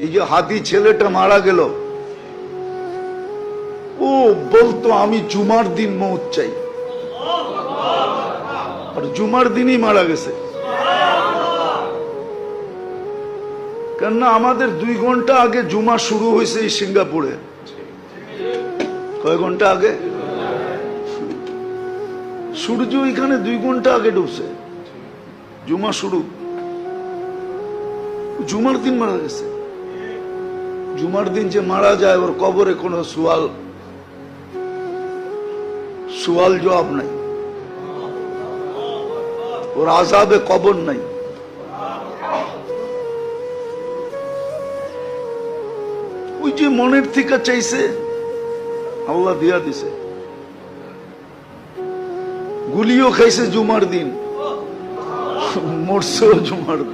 এই যে হাতি ছেলেটা মারা গেল, ও বলতো আমি জুমার দিন মৌত চাই, আর জুমার দিনই মারা গেছে। কেননা আমাদের 2 ঘন্টা আগে জুমা শুরু হয়েছে এই সিঙ্গাপুরে। কয় ঘন্টা আগে? সূর্য এখানে 2 ঘন্টা আগে ডুবছে, জুমা শুরু। জুমার দিন মারা গেছে। জুমার দিন যে মারা যায় ওর কবরে কোনো সুয়াল জবাব নাই, ওর আযাবে কবর নাই। ওই যে মনের থেকে চাইছে আল্লাহ দিয়া দিছে। গুলিও খাইছে জুমার দিন, মরছেও জুমার দিন।